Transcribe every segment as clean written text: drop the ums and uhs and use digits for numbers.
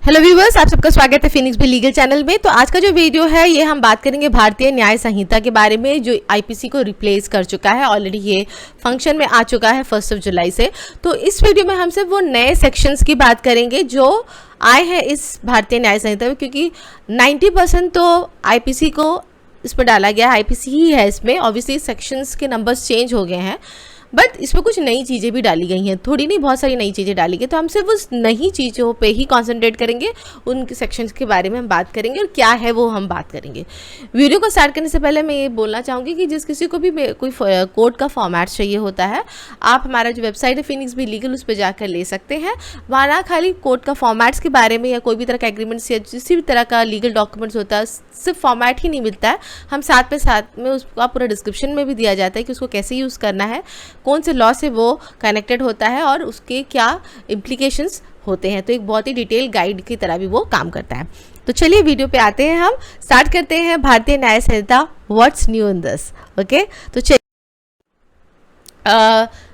Hello viewers, आप सबका स्वागत है फिनिक्स भी लीगल चैनल में। तो आज का जो वीडियो है ये हम बात करेंगे भारतीय न्याय संहिता के बारे में, जो आईपीसी को रिप्लेस कर चुका है। ऑलरेडी ये फंक्शन में आ चुका है 1 जुलाई से। तो इस वीडियो में हम सिर्फ वो नए सेक्शंस की बात करेंगे जो आए हैं इस भारतीय न्याय संहिता में, क्योंकि 90% तो आईपीसी को इस पर डाला गया है, आईपीसी ही है इसमें। ऑब्वियसली सेक्शंस के नंबर्स चेंज हो गए हैं, बट इसमें कुछ नई चीज़ें भी डाली गई हैं, थोड़ी नहीं बहुत सारी नई चीज़ें डाली गई। तो हम सिर्फ उस नई चीज़ों पे ही कंसंट्रेट करेंगे, उन सेक्शंस के बारे में हम बात करेंगे और क्या है वो हम बात करेंगे। वीडियो को स्टार्ट करने से पहले मैं ये बोलना चाहूँगी कि जिस किसी को भी कोई कोर्ट का फॉर्मेट चाहिए होता है, आप हमारा जो वेबसाइट है फिनिक्स भी लीगल, उस पर जाकर ले सकते हैं। वहाँ ना खाली कोर्ट का फॉर्मेट्स के बारे में या कोई भी तरह का एग्रीमेंट्स या किसी भी तरह का लीगल डॉक्यूमेंट्स होता है, सिर्फ फॉर्मेट ही नहीं मिलता है, हम साथ में उसका पूरा डिस्क्रिप्शन में भी दिया जाता है कि उसको कैसे यूज़ करना है, कौन से लॉ से वो कनेक्टेड होता है और उसके क्या इम्प्लीकेशंस होते हैं। तो एक बहुत ही डिटेल गाइड की तरह भी वो काम करता है। तो चलिए वीडियो पे आते हैं, हम स्टार्ट करते हैं Bharatiya Nyaya Sanhita, what's new in this. Okay, तो चलिए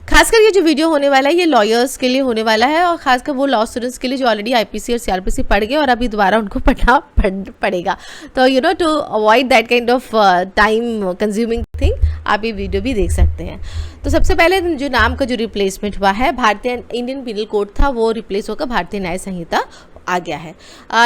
खासकर ये जो वीडियो होने वाला है ये लॉयर्स के लिए होने वाला है, और खासकर वो लॉ स्टूडेंट्स के लिए जो ऑलरेडी आईपीसी और सीआरपीसी पढ़ गए और अभी दोबारा उनको पढ़ना पड़ेगा। तो to avoid that kind of time consuming thing, आप ये वीडियो भी देख सकते हैं। तो सबसे पहले जो नाम का जो रिप्लेसमेंट हुआ है, भारतीय इंडियन पिनल कोड था, वो रिप्लेस होकर भारतीय न्याय संहिता आ गया है।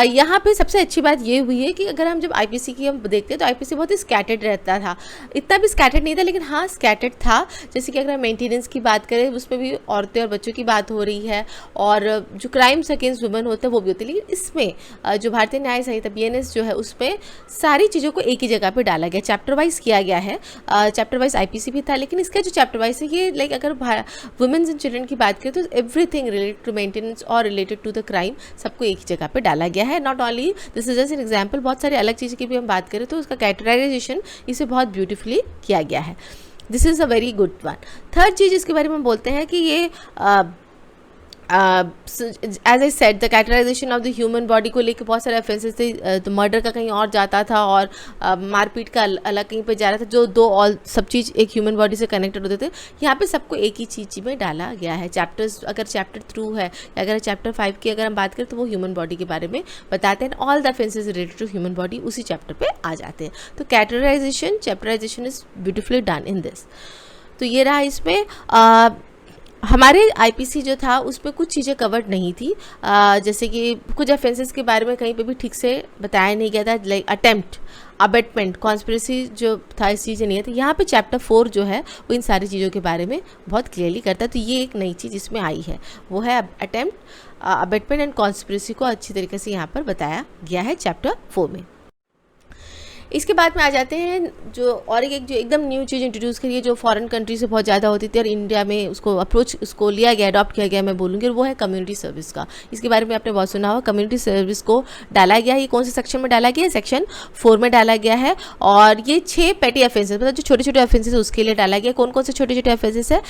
यहाँ पे सबसे अच्छी बात ये हुई है कि अगर हम जब आईपीसी की हम देखते हैं तो आईपीसी बहुत ही स्कैटर्ड रहता था। इतना भी स्कैटर्ड नहीं था, लेकिन हाँ स्कैटर्ड था। जैसे कि अगर हम मेंटेनेंस की बात करें, उसमें भी औरतें और बच्चों की बात हो रही है, और जो क्राइम्स अगेंस्ट वुमेन होते हैं वो भी होते हैं। लेकिन इसमें जो भारतीय न्याय संहिता बीएनएस जो है, उसमें सारी चीज़ों को एक ही जगह पर डाला गया, चैप्टर वाइज किया गया है। चैप्टर वाइज आईपीसी भी था, लेकिन इसका जो चैप्टर वाइज है ये लाइक अगर वुमेन्स एंड चिल्ड्रन की बात करें तो एवरीथिंग रिलेटेड टू मेंटेनेंस और रिलेटेड टू द क्राइम सबको एक ही जगह पे डाला गया है। Not only this is just an example, बहुत सारी अलग चीज़ की भी हम बात करें तो उसका कैटेगराइजेशन इसे बहुत ब्यूटीफुली किया गया है। This is a very good one. Third चीज़ इसके बारे में हम बोलते हैं कि ये as I said the categorisation of the human body को लेकर बहुत सारे ऑफेंसेस थे। तो मर्डर का कहीं और जाता था और मारपीट का अलग कहीं पे जा रहा था, जो दो ऑल सब चीज़ एक ह्यूमन बॉडी से कनेक्टेड होते थे। यहाँ पे सबको एक ही चीज़ में डाला गया है। चैप्टर्स अगर चैप्टर 3 है या अगर चैप्टर 5 की अगर हम बात करें तो वो ह्यूमन बॉडी के बारे में बताते हैं। All the offences related to human body उसी चैप्टर पर आ जाते हैं। तो categorisation chapterisation is beautifully done in this. तो ये रहा इसमें। हमारे आईपीसी जो था उसमें कुछ चीज़ें कवर्ड नहीं थी, जैसे कि कुछ ऑफेंसेस के बारे में कहीं पे भी ठीक से बताया नहीं गया था, लाइक अटेम्प्ट, अबेटमेंट, कॉन्स्पिरेसी जो था, इस चीज़ें नहीं थी। यहाँ पे चैप्टर 4 जो है वो इन सारी चीज़ों के बारे में बहुत क्लियरली करता है। तो ये एक नई चीज़ इसमें आई है, वो है अटेम्प्ट, अबेटमेंट एंड कॉन्स्पिरेसी को अच्छी तरीके से यहाँ पर बताया गया है चैप्टर 4 में। इसके बाद में आ जाते हैं जो और एक जो एकदम न्यू चीज़ इंट्रोड्यूस करी है, जो फॉरेन कंट्री से बहुत ज़्यादा होती थी और इंडिया में उसको अप्रोच उसको लिया गया, अडॉप्ट किया गया, मैं बोलूँगी, और वो है कम्युनिटी सर्विस का। इसके बारे में आपने बहुत सुना होगा। कम्युनिटी सर्विस को डाला गया है, ये कौन से सेक्शन में डाला गया है? सेक्शन 4 में डाला गया है। और ये 6 पेटी ऑफेंसेस, मतलब जो छोटे छोटे ऑफेंसेस उसके लिए डाला गया। कौन कौन से छोटे छोटे ऑफेंसेस है?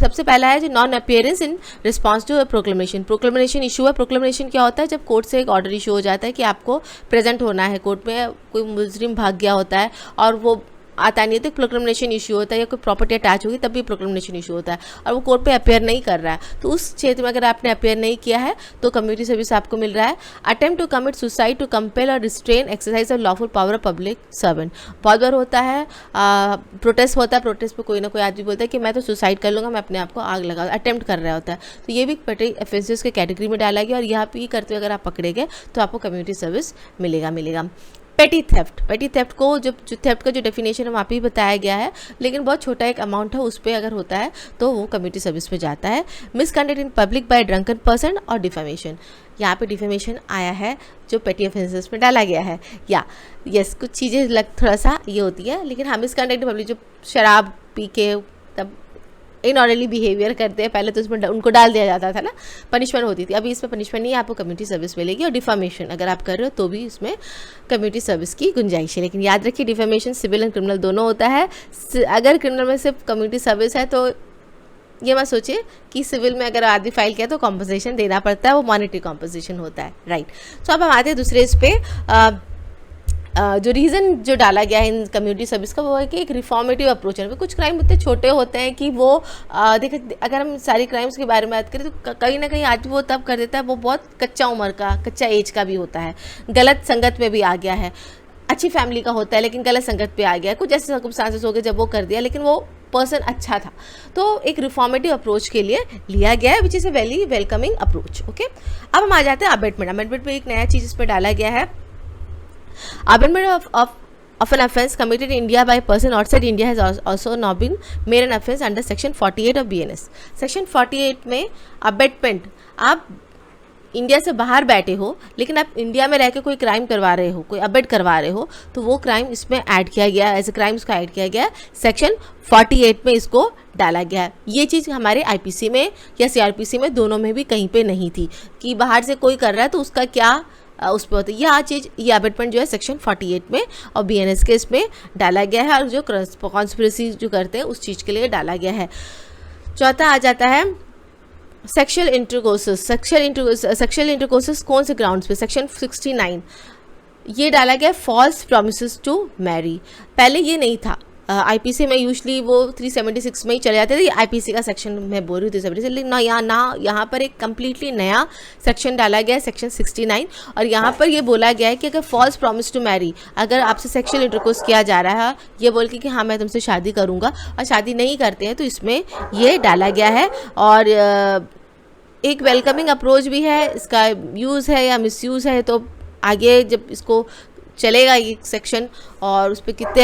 सबसे पहला है जो non appearance in response to proclamation. Proclamation issue है। प्रोक्लेमेशन क्या होता है? जब कोर्ट से एक ऑर्डर इशू हो जाता है कि आपको प्रेजेंट होना है कोर्ट में, कोई मुजरिम भाग गया होता है और वो आता नहीं है तो प्रोक्लेमेशन इशू होता है, या कोई प्रॉपर्टी अटैच होगी तब भी प्रोक्लेमेशन इशू होता है, और वो कोर्ट पे अपेयर नहीं कर रहा है। तो उस क्षेत्र में अगर आपने अपेयर नहीं किया है तो कम्युनिटी सर्विस आपको मिल रहा है। Attempt to commit suicide to compel और restrain exercise of lawful power of public servant. बहुत बार होता है प्रोटेस्ट होता है, प्रोटेस्ट पे कोई ना कोई आदमी बोलता है कि मैं तो सुसाइड कर लूँगा, मैं अपने आप को आग लगा, अटेम्प्ट कर रहा होता है। तो ये भी पेटी ऑफेंसेस के कैटेगरी में डाला गया, और यहाँ पे ये करते हुए अगर आप पकड़े गए तो आपको कम्युनिटी सर्विस मिलेगा। पेटी थेफ्ट को जो थेफ्ट का जो डेफिनेशन है वहाँ पे ही बताया गया है, लेकिन बहुत छोटा एक अमाउंट है, उस पर अगर होता है तो वो कम्युनिटी सर्विस में जाता है। Misconduct in public by drunken person और डिफेमेशन, यहाँ पे डिफेमेशन आया है जो पेटी ऑफेंसेस में डाला गया है। या यस, कुछ चीज़ें थोड़ा सा ये होती है, लेकिन हाँ मिसकंडक्ट इन पब्लिक, जो शराब पी के तब इनऑर्डरली बिहेवियर करते हैं, पहले तो उसमें उनको डाल दिया जाता था ना, पनिशमेंट होती थी। अभी इसमें पनिशमेंट नहीं है, आपको कम्युनिटी सर्विस मिलेगी। और डिफामेशन अगर आप कर रहे हो तो भी इसमें कम्युनिटी सर्विस की गुंजाइश है। लेकिन याद रखिए डिफेमेशन सिविल एंड क्रिमिनल दोनों होता है। अगर क्रिमिनल में सिर्फ कम्युनिटी सर्विस है तो ये मत सोचिए कि सिविल में अगर आदमी फाइल किया तो कॉम्पनसेशन देना पड़ता है, वो मॉनेटरी कॉम्पनसेशन होता है, राइट। सो अब हम आते हैं दूसरे इस पे जो रीज़न जो डाला गया है इन कम्युनिटी सर्विस का वो है कि एक रिफॉर्मेटिव अप्रोच है। कुछ क्राइम इतने छोटे होते हैं कि वो देखें, अगर हम सारी क्राइम्स के बारे में बात करें तो कहीं ना कहीं आदमी वो तब कर देता है, वो बहुत कच्चा उम्र का, कच्चा एज का भी होता है, गलत संगत में भी आ गया है, अच्छी फैमिली का होता है लेकिन गलत संगत पे आ गया, कुछ ऐसे सर्कमस्टांसेस हो गए जब वो कर दिया, लेकिन वो पर्सन अच्छा था, तो एक रिफॉर्मेटिव अप्रोच के लिए लिया गया है, which is a very welcoming approach. Okay, अब हम आ जाते हैं अबेटमेंट। अबेटमेंट में एक नया चीज़ इसमें डाला गया है, abetment of an offence committed in India by a person outside India has also now been made an offence under section 48 of BNS। section 48 में अबेटमेंट, आप इंडिया से बाहर बैठे हो लेकिन आप इंडिया में रह के कोई क्राइम करवा रहे हो, कोई अबेट करवा रहे हो, तो वो क्राइम इसमें ऐड किया गया है, एज ए क्राइम उसका ऐड किया गया है, सेक्शन 48 में इसको डाला गया है। ये चीज़ हमारे आईपीसी में या सीआरपीसी में दोनों में भी कहीं पे नहीं थी कि बाहर से कोई कर रहा है तो उसका क्या उस पर होता है। यह चीज़, ये अबेटमेंट जो है सेक्शन 48 में और बीएनएस के इसमें डाला गया है, और जो कॉन्स्पिरेसी जो करते हैं उस चीज़ के लिए डाला गया है। चौथा आ जाता है सेक्सुअल इंटरकोर्सेस। सेक्सुअल इंटरकोर्सेस कौन से ग्राउंड्स पे? सेक्शन 69 ये डाला गया फॉल्स प्रॉमिसेस टू मैरी। पहले ये नहीं था, आईपीसी में यूजली वो 376 में ही चले जाते थे, आईपीसी का सेक्शन मैं बोल रही हूँ 376, लेकिन यहाँ पर एक कम्प्लीटली नया सेक्शन डाला गया है, सेक्शन 69, और यहाँ पर ये बोला गया है कि अगर फॉल्स प्रॉमिस टू मैरी, अगर आपसे सेक्सुअल इंटरकोर्स किया जा रहा है ये बोल के कि हाँ मैं तुमसे शादी करूँगा, और शादी नहीं करते हैं, तो इसमें ये डाला गया है। और एक वेलकमिंग अप्रोच भी है, इसका यूज़ है या मिसयूज़ है तो आगे जब इसको चलेगा ये सेक्शन और उस पर कितने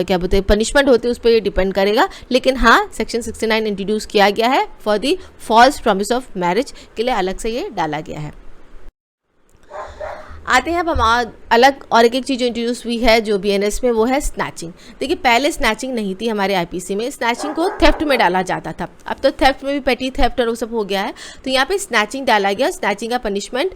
क्या बोलते हैं पनिशमेंट होती है उस पर ये डिपेंड करेगा, लेकिन हाँ सेक्शन 69 इंट्रोड्यूस किया गया है for the false promise of marriage के लिए, अलग से ये डाला गया है। आते हैं अब हम अलग और एक चीज़ जो इंट्रोड्यूस हुई है जो बीएनएस में, वो है स्नैचिंग। देखिए पहले स्नैचिंग नहीं थी हमारे आईपीसी में, स्नैचिंग को थेफ्ट में डाला जाता था, अब तो थेफ्ट में भी पेटी थेफ्ट और वो सब हो गया है, तो यहाँ पे स्नैचिंग डाला गया। स्नैचिंग का पनिशमेंट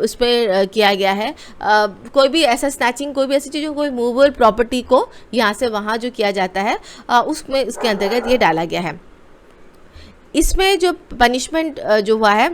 उस पर किया गया है, कोई भी ऐसा स्नैचिंग, कोई भी ऐसी चीज़, कोई मूवेबल प्रॉपर्टी को यहाँ से वहाँ जो किया जाता है उसमें इसके अंतर्गत ये डाला गया है। इसमें जो पनिशमेंट जो हुआ है,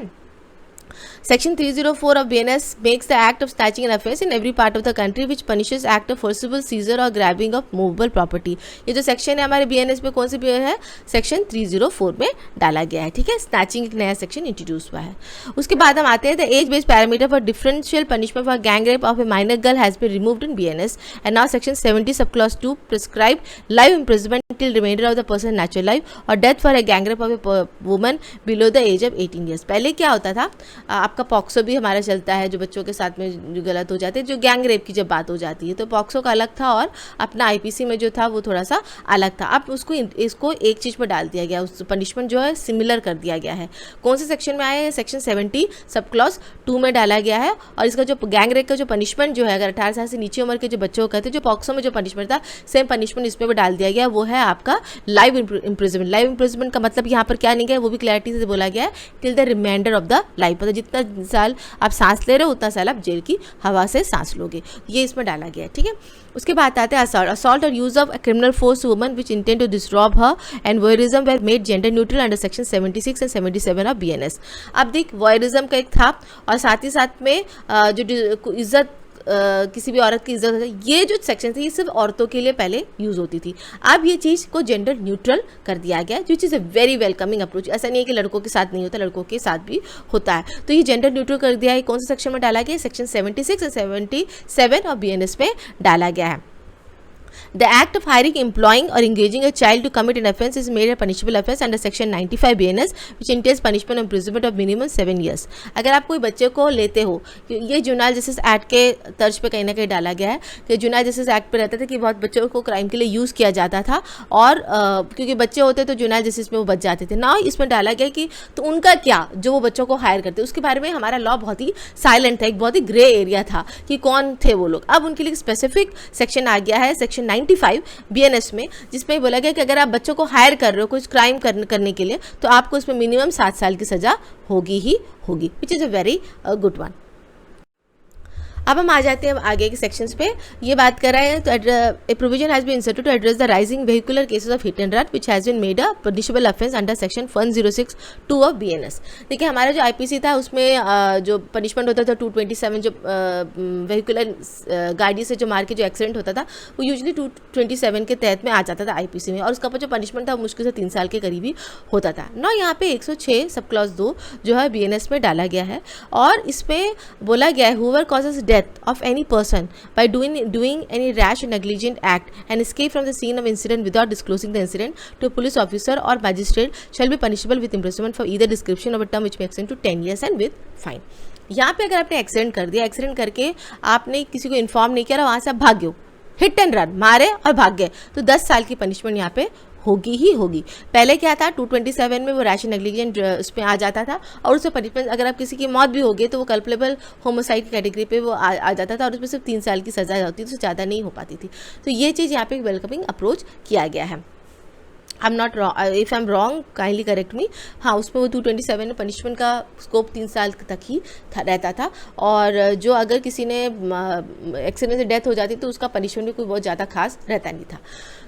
Section 304 of BNS makes the act of snatching an offence in every part of the country which punishes act of forcible seizure or grabbing of movable property। ये जो सेक्शन है हमारे BNS में कौन सी है? सेक्शन 304 में डाला गया है, ठीक है। स्नैचिंग एक नया सेक्शन इंट्रोड्यूस हुआ है। उसके बाद हम आते हैं the age based parameter for differential punishment for gang rape of a minor girl has been removed in BNS and now section 70 sub clause 2 prescribe life imprisonment till reminder of the person natural life और death for a gang rape of a woman below the age of 18 years. पहले क्या होता था, आपका POCSO भी हमारा चलता है, जो बच्चों के साथ में जो गलत हो जाते हैं, जो गैंग रेप की जब बात हो जाती है तो पॉक्सो का अलग था और अपना आईपीसी में जो था वो थोड़ा सा अलग था। अब उसको इसको एक चीज़ पर डाल दिया गया, उस पनिशमेंट जो है सिमिलर कर दिया गया है। कौन से सेक्शन में आया है? सेक्शन 70 सब क्लॉज 2 में डाला गया है। और इसका जो गैंग रेप का जो पनिशमेंट जो है, अगर 18 साल से नीचे उम्र के जो बच्चों को कहते हैं, जो पॉक्सो में जो पनिशमेंट था सेम पनिशमेंट इसमें भी डाल दिया गया, वो है आपका लाइव इम्प्रिजनमेंट। लाइव इम्प्रिजनमेंट का मतलब यहाँ पर क्या नहीं गया, वो भी क्लैरिटी से बोला गया है, till the reminder of the life, मतलब जितना साल आप सांस ले रहे हो उतना साल आप जेल की हवा से सांस लोगे, ये इसमें डाला गया है, ठीक है। उसके बाद आते हैं असॉल्ट और use of criminal force woman which intend to disturb her and voyeurism were made gender neutral under section 76 and 77 of BNS. अब देख वॉयरिज्म का एक था और साथ ही साथ में जो इज्जत किसी भी औरत की इज्जत है, ये जो सेक्शन थे ये सिर्फ औरतों के लिए पहले यूज़ होती थी, अब ये चीज़ को जेंडर न्यूट्रल कर दिया गया, जो चीज़ है वेरी वेलकमिंग अप्रोच। ऐसा नहीं है कि लड़कों के साथ नहीं होता, लड़कों के साथ भी होता है, तो ये जेंडर न्यूट्रल कर दिया है। कौन से सेक्शन में डाला गया? सेक्शन 76 और 77 और बीएनएस में डाला गया है। The act of hiring, employing or engaging a child to commit an offence is made a punishable offence under section 95 BNS which entails punishment of imprisonment of minimum 7 years। अगर आप कोई बच्चे को लेते हो, ये जुनाइल जस्टिस एक्ट के तर्ज पे कहीं ना कहीं डाला गया है कि जुनाइल जस्टिस एक्ट पे रहता था कि बहुत बच्चों को क्राइम के लिए यूज़ किया जाता था और क्योंकि बच्चे होते तो जुनाइल जस्टिस में वो बच जाते थे ना, इसमें डाला गया कि तो उनका क्या, जो वो बच्चों को हायर करते उसके बारे में हमारा लॉ बहुत ही साइलेंट था, एक बहुत ही ग्रे एरिया था कि कौन थे वो लोग। अब उनके लिए स्पेसिफिक सेक्शन आ गया है सेक्शन 95 बीएनएस में, जिसमें बोला गया कि अगर आप बच्चों को हायर कर रहे हो कुछ क्राइम करने के लिए तो आपको इसमें मिनिमम 7 साल की सजा होगी ही होगी, which is a very good one. अब हम आ जाते हैं आगे के सेक्शंस पे। ये बात कर रहे हैं तो a provision has been inserted to address the rising vehicular cases of hit and run which has been made a punishable offence under section 106(2) of BNS. देखिए हमारा जो आईपीसी था उसमें जो पनिशमेंट होता था 227, जो व्हीकुलर गाड़ी से जो मार के जो एक्सीडेंट होता था वो यूजुअली 227 के तहत में आ जाता था आईपीसी में, और उसका जो पनिशमेंट था मुश्किल से 3 साल के करीब ही होता था। ना यहाँ पे 106 सब क्लॉज 2 जो है बीएनएस में डाला गया है, और इसमें बोला गया है whoever causes death of any person by doing any rash or negligent act and escape from the scene of incident without disclosing the incident to a police officer or magistrate shall be punishable with imprisonment for either description of a term which may extend to 10 years and with fine। यहाँ पे अगर आपने accident कर दिया, accident करके आपने किसी को इन्फॉर्म नहीं किया और वहाँ से आप भाग गए, हिट एंड रन मारे और भाग गए, तो 10 साल की पनिशमेंट यहाँ पे होगी ही होगी। पहले क्या था 227 में वो रैश नेग्लिजेंट उसमें आ जाता था, और उससे पनिशमेंट अगर आप किसी की मौत भी हो गई तो वो कल्पेबल होमोसाइड की कैटेगरी पे वो आ जाता था, और उसमें सिर्फ 3 साल की सजा होती थी, उससे ज़्यादा नहीं हो पाती थी। तो ये चीज़ यहाँ पे वेलकमिंग अप्रोच किया गया है। I am not wrong, if I am wrong kindly correct मी। हाँ, उसमें वो 227 में पनिशमेंट का स्कोप 3 साल तक ही रहता था, और जो अगर किसी ने एक्सीडेंट से डेथ हो जाती तो उसका पनिशमेंट भी कोई बहुत ज़्यादा खास रहता नहीं था।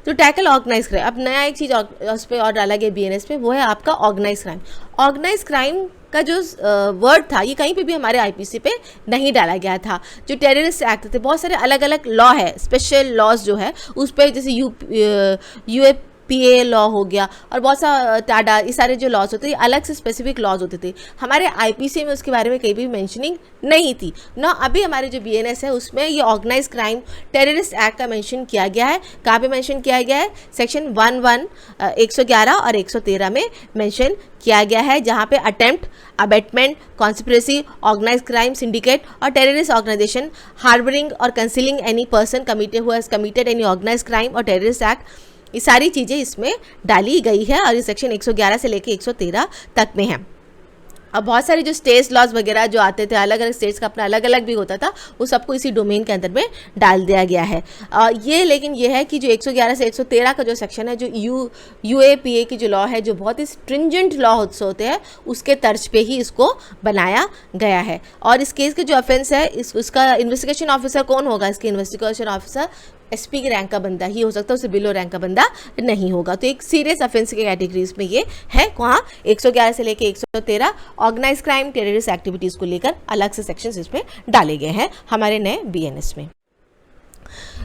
तो टैकल ऑर्गेनाइज क्राइम, अब नया एक चीज़ उस पर और डाला गया बीएनएस में, वो है आपका ऑर्गेनाइज क्राइम। ऑर्गेनाइज क्राइम का जो वर्ड था ये कहीं पे भी हमारे आईपीसी पे नहीं डाला गया था। जो टेररिस्ट एक्ट थे, बहुत सारे अलग अलग लॉ है, स्पेशल लॉज जो है उस पर, जैसे यूएपीए लॉ हो गया और बहुत सा टाडा, ये सारे जो लॉज होते थे अलग से स्पेसिफिक लॉज होते थे। हमारे आईपीसी में उसके बारे में कहीं भी मेंशनिंग नहीं थी ना। अभी हमारे जो बीएनएस है उसमें ये ऑर्गेनाइज क्राइम टेररिस्ट एक्ट का मेंशन किया गया है। कहाँ पे मेंशन किया गया है? सेक्शन 111 और 113 में मेंशन किया गया है, जहाँ पे attempt, abetment, conspiracy, organise crime, syndicate और टेररिस्ट ऑर्गेनाइजेशन, हार्बरिंग और concealing any person committed any organise crime और टेररिस्ट एक्ट, ये सारी चीज़ें इसमें डाली गई है, और ये सेक्शन 111 से लेके 113 तक में है। अब बहुत सारे जो स्टेट्स लॉज वगैरह जो आते थे, अलग अलग स्टेट्स का अपना अलग अलग भी होता था, वो सबको इसी डोमेन के अंदर में डाल दिया गया है। लेकिन ये है कि जो 111 से 113 का जो सेक्शन है, जो यूएपीए की जो लॉ है, जो बहुत ही स्ट्रिंजेंट लॉ होते हैं, उसके तर्ज पे ही इसको बनाया गया है। और इस केस के जो ऑफेंस है, उसका इन्वेस्टिगेशन ऑफिसर कौन होगा? इसके इन्वेस्टिगेशन ऑफिसर एसपी के रैंक का बंदा ही हो सकता है, उससे बिलो रैंक का बंदा नहीं होगा। तो एक सीरियस ऑफेंस के कैटेगरीज में ये है। वहाँ 111 से लेके 113 ऑर्गेनाइज क्राइम, टेररिस्ट एक्टिविटीज़ को लेकर अलग से सेक्शंस इसमें डाले गए हैं हमारे नए बीएनएस में।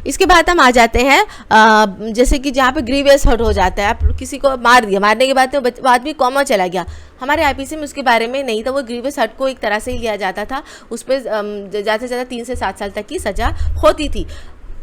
इसके बाद हम आ जाते हैं जैसे कि जहाँ पे ग्रीवियस हर्ट हो जाता है, आप किसी को मार दिया, मारने के बाद तो आदमी कॉमा चला गया। हमारे आईपीसी में उसके बारे में नहीं था, वो ग्रीवियस हर्ट को एक तरह से ही लिया जाता था, उस पर ज़्यादा से ज़्यादा 3 से 7 साल तक की सज़ा होती थी।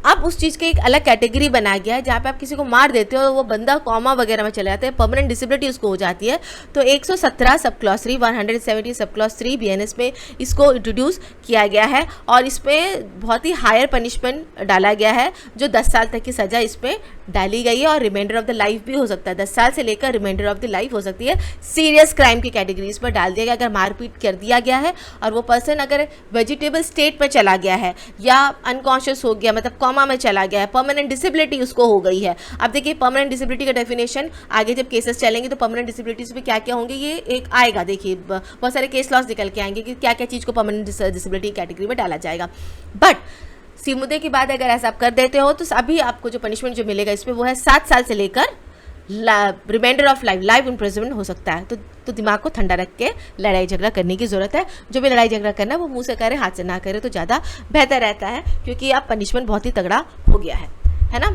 अब उस चीज़ के एक अलग कैटेगरी बनाया गया है, जहाँ पे आप किसी को मार देते हो, वो बंदा कॉमा वगैरह में चले जाते हैं, परमानेंट डिसेबिलिटी उसको हो जाती है। तो 117 sub clause 3, 170 sub clause 3 BNS में इसको इंट्रोड्यूस किया गया है, और इसमें बहुत ही हायर पनिशमेंट डाला गया है, जो 10 साल तक की सज़ा इसमें डाली गई है, और रिमाइंडर ऑफ द लाइफ भी हो सकता है। 10 साल से लेकर रिमाइंडर ऑफ द लाइफ हो सकती है। सीरियस क्राइम की कैटेगरीज में डाल दिया गया। अगर मारपीट कर दिया गया है और वो पर्सन अगर वेजिटेबल स्टेट में चला गया है, या अनकॉन्शियस हो गया, मतलब कॉमा में चला गया है, परमानेंट डिसेबिलिटी उसको हो गई है। अब देखिए परमानेंट डिसेबिलिटी का डेफिनेशन आगे जब केसेस चलेंगे तो परमानेंट डिसेबिलिटीज में क्या क्या होंगे ये एक आएगा। देखिए बहुत सारे केस लॉस निकल के आएंगे कि क्या क्या चीज़ को परमानेंट डिसेबिलिटी कैटेगरी में डाला जाएगा। बट सी मुद्दे की बात अगर ऐसा आप कर देते हो तो अभी आपको जो पनिशमेंट जो मिलेगा इसमें वो है 7 साल से लेकर रिमाइंडर ऑफ लाइफ इम्प्रिजनमेंट हो सकता है। तो दिमाग को ठंडा रख के लड़ाई झगड़ा करने की ज़रूरत है। जो भी लड़ाई झगड़ा करना है वो मुंह से करे, हाथ से ना करे तो ज़्यादा बेहतर रहता है, क्योंकि अब पनिशमेंट बहुत ही तगड़ा हो गया है ना।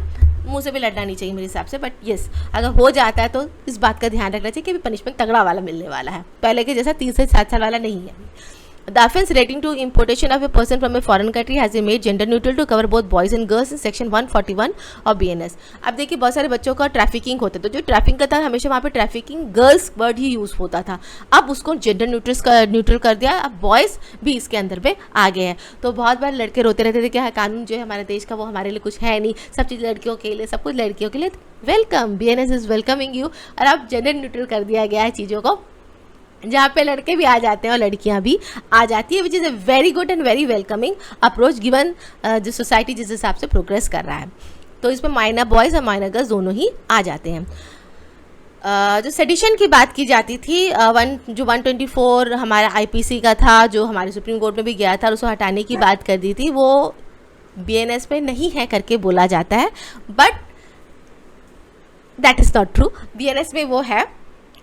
मुंह से भी लड़ना नहीं चाहिए मेरे हिसाब से, बट येस अगर हो जाता है तो इस बात का ध्यान रखना चाहिए कि पनिशमेंट तगड़ा वाला मिलने वाला है, पहले के जैसा 3 से 7 साल वाला नहीं है। The offense relating to importation of a person from a foreign country has been made gender neutral to cover both boys and girls in section 141 of BNS। अब देखिए बहुत सारे बच्चों का ट्रैफिकिंग होता है, तो जो ट्रैफिकिंग का था हमेशा वहाँ पे ट्रैफिकिंग गर्ल्स वर्ड ही यूज़ होता था, अब उसको जेंडर न्यूट्रल कर दिया, अब बॉयज़ भी इसके अंदर पे आ गए हैं। तो बहुत बार लड़के रोते रहते थे कि कानून जो है हमारे देश का वो हमारे लिए कुछ है नहीं, सब चीज़ लड़कियों के लिए, सब कुछ लड़कियों के लिए। Welcome, BNS is welcoming you. और अब जेंडर न्यूट्रल कर दिया गया है चीज़ों को, जहाँ पे लड़के भी आ जाते हैं और लड़कियाँ भी आ जाती है, which is a very good and very welcoming approach given जो सोसाइटी जिस हिसाब से प्रोग्रेस कर रहा है। तो इसमें माइनर बॉयज़ और माइनर गर्ल्स दोनों ही आ जाते हैं। जो सेडिशन की बात की जाती थी, 124 हमारा आईपीसी का था, जो हमारे सुप्रीम कोर्ट में भी गया था और उसको हटाने की बात कर दी थी, वो बीएनएस में नहीं है करके बोला जाता है, but that is not true. BNS में वो है,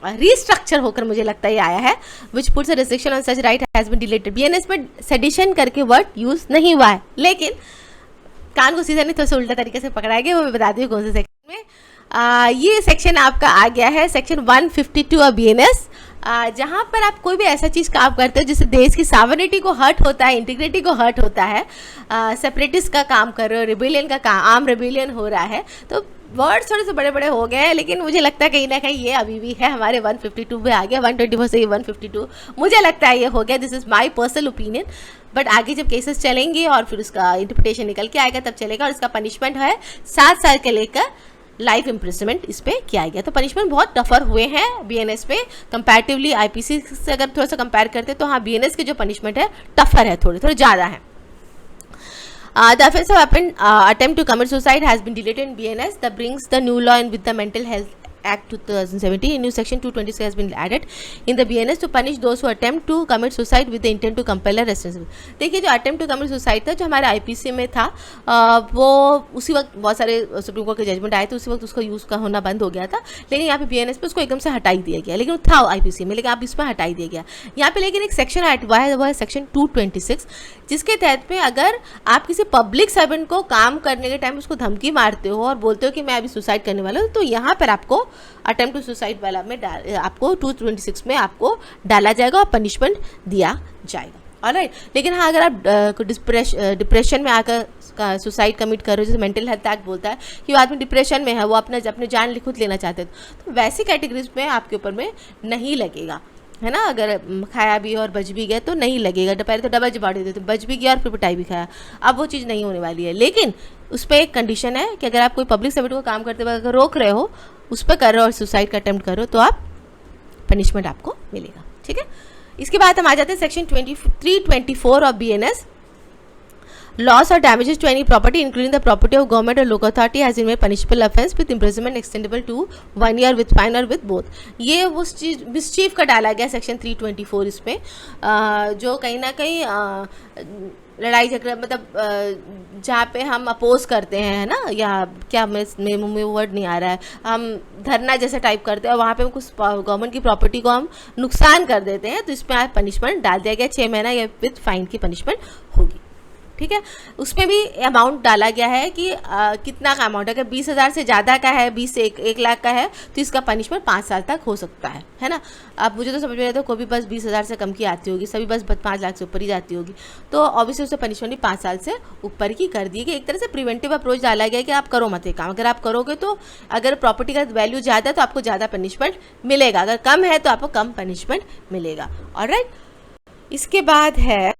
रीस्ट्रक्चर होकर मुझे लगता है ये आया है, which puts a restriction on such right has been deleted. BNS में सेडिशन करके वर्ड यूज़ नहीं हुआ है, लेकिन कान को सीधा नहीं थोड़ा सा उल्टा तरीके से पकड़ाया गया, वो मैं बता दी कौन से सेक्शन में। ये सेक्शन आपका आ गया है सेक्शन 152 ऑफ बीएनएस, जहाँ पर आप कोई भी ऐसा चीज़ काम करते हो जिससे देश की सॉवरेनिटी को हर्ट होता है, इंटीग्रिटी को हर्ट होता है, सेपरेटिस्ट का काम कर रहे हो, रिबेलियन का काम, आर्म रिबेलियन हो रहा है, तो वर्ड्स थोड़े से बड़े बड़े हो गए हैं, लेकिन मुझे लगता है कहीं ना कहीं ये अभी भी है, हमारे 152 में आ गया, 124 से 152 मुझे लगता है ये हो गया। This is my personal opinion, but आगे जब केसेस चलेंगे और फिर उसका इंटरप्रिटेशन निकल के आएगा तब चलेगा। और इसका पनिशमेंट है 7 साल के लेकर लाइफ इम्प्रिजनमेंट इस पे किया गया। तो पनिशमेंट बहुत टफर हुए हैं बीएनएस पे कंपैरेटिवली आईपीसी से अगर थोड़ा सा कंपेयर करते तो हाँ बीएनएस के जो पनिशमेंट है टफर है, थोड़े ज़्यादा है। The offense of attempt to commit suicide has been deleted in BNS. That brings the new law in with the Mental Health Act 2017. A new section 226 has been added in the BNS to punish those who attempt to commit suicide with the intent to compel a responsible. देखिए जो attempt to commit suicide था, जो हमारे IPC में था, वो उसी वक्त बहुत सारे सुप्रीम कोर्ट के जजमेंट आए थे, उसी वक्त उसका यूज़ का होना बंद हो गया था, लेकिन यहाँ पे बीएनएस पे उसको एकदम से हटाई दिया गया, लेकिन वो था आईपीसी में, लेकिन आप इसमें हटाई दिया गया यहाँ पे। लेकिन एक सेक्शन ऐड हुआ है, वो है सेक्शन 226, जिसके तहत में अगर आप किसी पब्लिक सर्वेंट को काम करने के टाइम उसको धमकी मारते हो और बोलते हो कि मैं अभी सुसाइड करने वाला हूँ, तो यहाँ पर आपको अटेम्प्ट टू सुसाइड वाला में आपको 226 में आपको डाला जाएगा और पनिशमेंट दिया जाएगा। ऑलराइट, लेकिन हाँ अगर आप डिप्रेशन में आकर सुसाइड कमिट कर रहे हो, जैसे मेंटल हेल्थ एक्ट बोलता है कि वो आदमी डिप्रेशन में है, वो अपने जान खुद लेना चाहते हैं, तो वैसी कैटेगरीज में आपके ऊपर में नहीं लगेगा, है ना। अगर खाया भी और बच भी गया तो नहीं लगेगा, पहले तो डबल जबाड़ देते, बच भी गया और फिर पिटाई भी खाया, अब वो चीज़ नहीं होने वाली है। लेकिन उस पर एक कंडीशन है कि अगर आप कोई पब्लिक सर्वेंट को काम करते वक्त अगर रोक रहे हो, उस पर कर रहे हो और सुसाइड का अटेम्प्ट कर रहे हो, तो आप पनिशमेंट आपको मिलेगा। ठीक है, इसके बाद हम आ जाते हैं section 324 of BNS. Loss or damages to any property, including the property of government or local authority, has been made punishable offence with imprisonment extendable to 1 year with fine or with both. ये उस चीज mischief का डाला गया section 324 इसमें, जो कहीं ना कहीं लड़ाई झगड़ा मतलब जहाँ पे हम अपोज करते हैं, है ना, या क्या मेरे मुँह में वर्ड नहीं आ रहा है, हम धरना जैसा टाइप करते हैं और वहाँ पे हम कुछ गवर्नमेंट की प्रॉपर्टी को हम नुकसान कर देते हैं, तो इसमें आप पनिशमेंट डाल दिया गया, 6 महीना या विथ फाइन की पनिशमेंट होगी। ठीक है, उसमें भी अमाउंट डाला गया है कि कितना का अमाउंट है, अगर 20,000 से ज़्यादा का है, 20 से 1 लाख का है, तो इसका पनिशमेंट 5 साल तक हो सकता है ना। अब मुझे तो समझ में आता है कोई भी बस 20,000 से कम की आती होगी, सभी बस 5 लाख से ऊपर ही जाती होगी, तो ऑब्वियसली उससे पनिशमेंट भी 5 साल से ऊपर की कर दी गई। एक तरह से प्रिवेंटिव अप्रोच डाला गया कि आप करो मत ये काम, अगर आप करोगे तो अगर प्रॉपर्टी का वैल्यू ज़्यादा है तो आपको ज़्यादा पनिशमेंट मिलेगा, अगर कम है तो आपको कम पनिशमेंट मिलेगा। ऑलराइट, इसके बाद है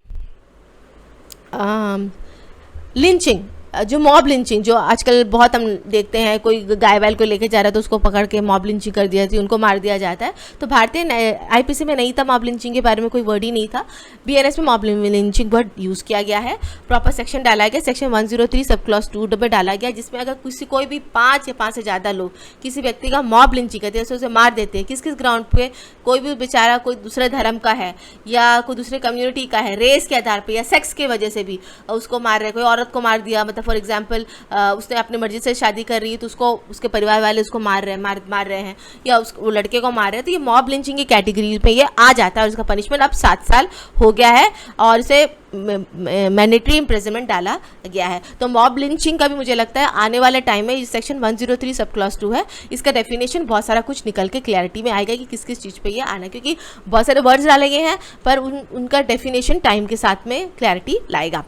लिंचिंग, जो मॉब लिंचिंग, जो आजकल बहुत हम देखते हैं, कोई गाय बैल को लेके जा रहा है तो उसको पकड़ के मॉब लिंचिंग कर दिया जाती है, उनको मार दिया जाता है। तो भारतीय आईपीसी में नहीं था, मॉब लिंचिंग के बारे में कोई वर्ड ही नहीं था। बीएनएस में मॉब लिंचिंग वर्ड यूज़ किया गया है, प्रॉपर सेक्शन डाला गया, सेक्शन 103 सब क्लॉज 2 में डाला गया, जिसमें अगर कोई भी 5 या 5 से ज़्यादा लोग किसी व्यक्ति का मॉब लिंचिंग करते हैं, जैसे उसे मार देते हैं, किस किस ग्राउंड पे, कोई भी बेचारा कोई दूसरे धर्म का है या कोई दूसरे कम्युनिटी का है, रेस के आधार पर या सेक्स के वजह से भी उसको मार रहे, कोई औरत को मार दिया, मतलब फॉर एग्जाम्पल उसने अपनी मर्जी से शादी कर रही है तो उसको उसके परिवार वाले उसको मार रहे हैं या वो लड़के को मार रहे हैं, तो ये मॉब लिंचिंग की कैटेगरी में ये आ जाता है और इसका पनिशमेंट अब 7 साल हो गया है और इसे मैंडेटरी इम्प्रिजनमेंट डाला गया है। तो मॉब लिंचिंग का भी मुझे लगता है आने वाले टाइम में सेक्शन 103 सब क्लॉज 2 है, इसका डेफिनेशन बहुत सारा कुछ निकल के क्लैरिटी में आएगा कि किस किस चीज़ पे ये आना है, क्योंकि बहुत सारे वर्ड्स डाले गए हैं पर उनका डेफिनेशन टाइम के साथ में क्लैरिटी लाएगा।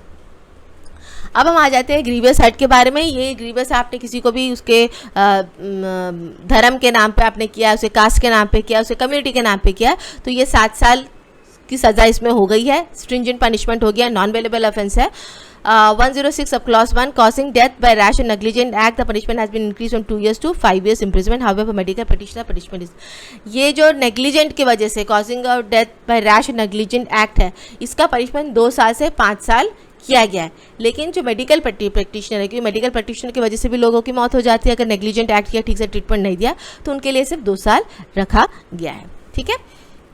अब हम आ जाते हैं ग्रीवियस एक्ट के बारे में। ये ग्रीवियस आपने किसी को भी उसके धर्म के नाम पे आपने किया, उसे कास्ट के नाम पे किया, उसे कम्युनिटी के नाम पे किया, तो ये 7 साल की सज़ा इसमें हो गई है, स्ट्रिंजेंट पनिशमेंट हो गया, नॉन वेलेबल ऑफेंस है। 106 of clause 1 causing death by rash and negligent act, the punishment has been increased from 2 years to 5 years imprisonment. However, medical petitioner punishment is, ये जो negligent की वजह से causing of death by rash and negligent act है, इसका punishment 2 साल से 5 साल किया गया है। लेकिन जो मेडिकल प्रैक्टिशनर है, क्योंकि मेडिकल प्रैक्टिशनर की वजह से भी लोगों की मौत हो जाती है अगर नेग्लिजेंट एक्ट किया, ठीक से ट्रीटमेंट नहीं दिया, तो उनके लिए सिर्फ 2 साल रखा गया है। ठीक है,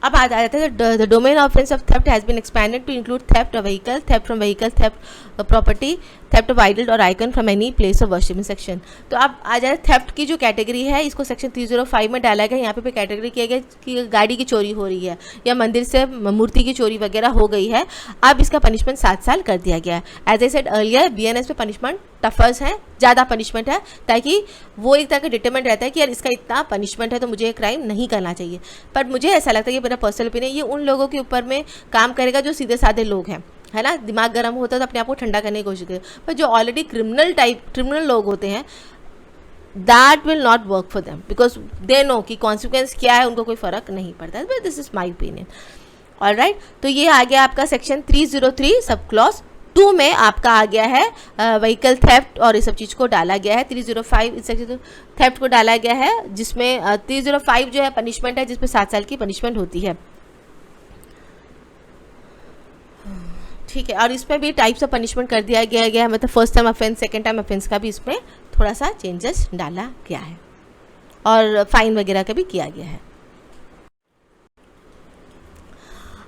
अब आ जाता है the domain offence of theft has been expanded to include theft of vehicle, theft from vehicle, theft property, theft of idol और icon from any place of worship. Section तो अब आ जाए थेफ्ट की जो कैटेगरी है, इसको सेक्शन 305 में डाला गया। यहाँ पे कैटेगरी किया गया कि गाड़ी की चोरी हो रही है या मंदिर से मूर्ति की चोरी वगैरह हो गई है, अब इसका पनिशमेंट 7 साल कर दिया गया है। As I said earlier, BNS पे पनिशमेंट टफर्स हैं, ज़्यादा पनिशमेंट है, ताकि वो एक तरह का डिटरमेंट रहता है कि यार इसका इतना पनिशमेंट है तो मुझे ये क्राइम नहीं करना चाहिए। पर मुझे ऐसा लगता है कि मेरा पर्सनल ओपिनियन, ये उन लोगों के ऊपर में काम करेगा जो सीधे साधे लोग हैं, है ना, दिमाग गर्म होता है तो अपने आप को ठंडा करने की कोशिश करें। पर जो ऑलरेडी क्रिमिनल लोग होते हैं, that will not work for them, because they know कि कॉन्सिक्वेंस क्या है, उनको कोई फ़र्क नहीं पड़ता है। This is my opinion. Alright, तो ये आ गया आपका सेक्शन 303 सब क्लॉज 2 में आपका आ गया है व्हीकल थेफ्ट और इस सब चीज़ को डाला गया है। 305 इस सेक्शन थेफ्ट को डाला गया है, जिसमें 305 जो है पनिशमेंट है, जिसमें 7 साल की पनिशमेंट होती है। ठीक है, और इसमें भी टाइप्स ऑफ पनिशमेंट कर दिया गया है, मतलब first time offence, second time offence का भी इसमें थोड़ा सा चेंजेस डाला गया है और फाइन वगैरह का भी किया गया है।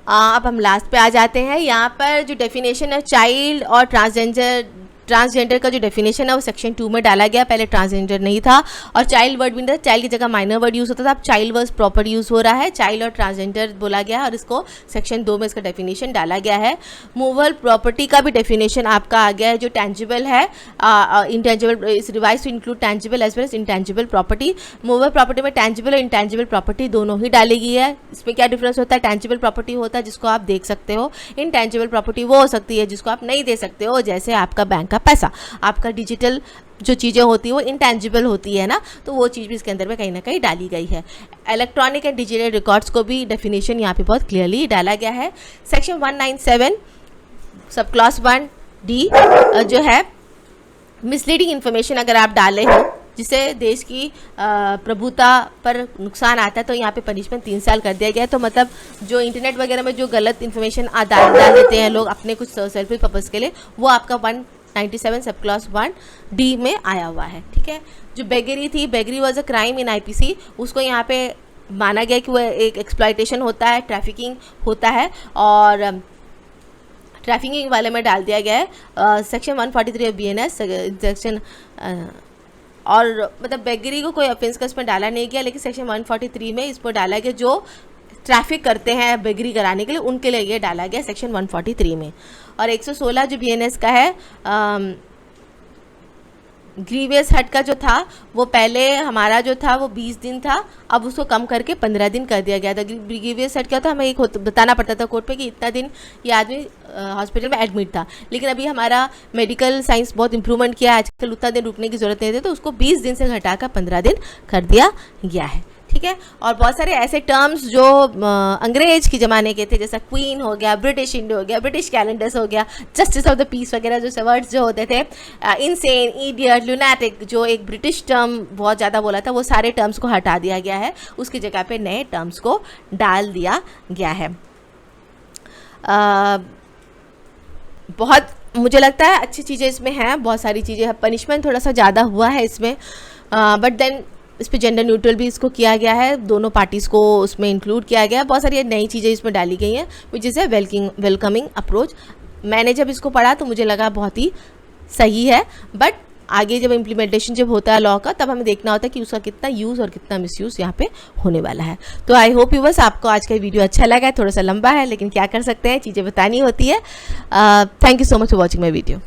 अब हम लास्ट पे आ जाते हैं। यहाँ पर जो डेफिनेशन है चाइल्ड और ट्रांसजेंडर का जो डेफिनेशन है वो सेक्शन 2 में डाला गया। पहले ट्रांसजेंडर नहीं था और चाइल्ड वर्ड भी नहीं था, चाइल्ड की जगह माइनर वर्ड यूज़ होता था, अब चाइल्ड वर्ड प्रॉपर यूज़ हो रहा है, चाइल्ड और ट्रांसजेंडर बोला गया है और इसको सेक्शन 2 में इसका डेफिनेशन डाला गया है। मूवेबल प्रॉपर्टी का भी डेफिनेशन आपका आ गया है, जो टेंजिबल है, intangible is revise to include tangible as well as intangible property. Movable property में टेंजिबल और इंटेंजिबल प्रॉपर्टी दोनों ही डाली गई है। इसमें क्या डिफरेंस होता है? टेंजिबल प्रॉपर्टी होता है जिसको आप देख सकते हो, इंटेंजिबल प्रॉपर्टी वो हो सकती है जिसको आप नहीं दे सकते हो, जैसे आपका बैंक का पैसा, आपका डिजिटल जो चीज़ें होती है वो इंटेंजिबल होती है ना, तो वो चीज़ भी इसके अंदर में कहीं ना कहीं डाली गई है। इलेक्ट्रॉनिक एंड डिजिटल रिकॉर्ड्स को भी डेफिनेशन यहाँ पे बहुत क्लियरली डाला गया है। सेक्शन 197 सब क्लॉज 1D जो है मिसलीडिंग इन्फॉर्मेशन अगर आप डाले हो जिससे देश की प्रभुता पर नुकसान आता है, तो यहाँ पे पनिशमेंट 3 साल कर दिया गया है। तो मतलब जो इंटरनेट वगैरह में जो गलत इन्फॉर्मेशन डाल देते हैं लोग अपने कुछ सेल्फी पर्पज़ के लिए, वो आपका 197 सब क्लॉज 1D में आया हुआ है। ठीक है, जो बेगरी थी, beggary was a crime in IPC, उसको यहाँ पे माना गया कि वो एक एक्सप्लॉयटेशन होता है, ट्रैफिकिंग होता है और ट्रैफिकिंग वाले में डाल दिया गया है सेक्शन 143 ऑफ BNS सेक्शन। और मतलब बेगरी को कोई ऑफेंस का इसमें डाला नहीं गया, लेकिन सेक्शन 143 में इसको डाला गया जो ट्रैफिक करते हैं बेगरी कराने के लिए, उनके लिए ये डाला गया सेक्शन 143 में। और 116 जो BNS का है ग्रीवियस हट का जो था वो पहले हमारा जो था वो 20 दिन था, अब उसको कम करके 15 दिन कर दिया गया था। ग्रीवियस हट क्या था, हमें एक बताना पड़ता था कोर्ट पे कि इतना दिन ये आदमी हॉस्पिटल में एडमिट था, लेकिन अभी हमारा मेडिकल साइंस बहुत इंप्रूवमेंट किया है, आजकल उतना दिन रुकने की ज़रूरत नहीं थी, तो उसको 20 दिन से घटाकर 15 दिन कर दिया गया है। ठीक है, और बहुत सारे ऐसे टर्म्स जो अंग्रेज के ज़माने के थे, जैसा क्वीन हो गया, ब्रिटिश इंडिया हो गया, ब्रिटिश कैलेंडर्स हो गया, जस्टिस ऑफ द पीस वगैरह जो वर्ड्स जो होते थे, इनसेन, इडियट, लुनाटिक, जो एक ब्रिटिश टर्म बहुत ज़्यादा बोला था, वो सारे टर्म्स को हटा दिया गया है, उसकी जगह पे नए टर्म्स को डाल दिया गया है। बहुत मुझे लगता है अच्छी चीज़ें इसमें हैं, बहुत सारी चीज़ें हैं। पनिशमेंट थोड़ा सा ज़्यादा हुआ है इसमें, बट देन इस पर जेंडर न्यूट्रल भी इसको किया गया है, दोनों पार्टीज़ को उसमें इंक्लूड किया गया है। बहुत सारी नई चीज़ें इसमें डाली गई हैं which is a welcoming approach. मैंने जब इसको पढ़ा तो मुझे लगा बहुत ही सही है, बट आगे जब इम्प्लीमेंटेशन जब होता है लॉ का, तब हमें देखना होता है कि उसका कितना यूज़ और कितना मिसयूज़ यहाँ पे होने वाला है। तो आई होप व्यूअर्स आपको आज का वीडियो अच्छा लगा है, थोड़ा सा लंबा है लेकिन क्या कर सकते हैं, चीज़ें बतानी होती है। Thank you so much for watching my video.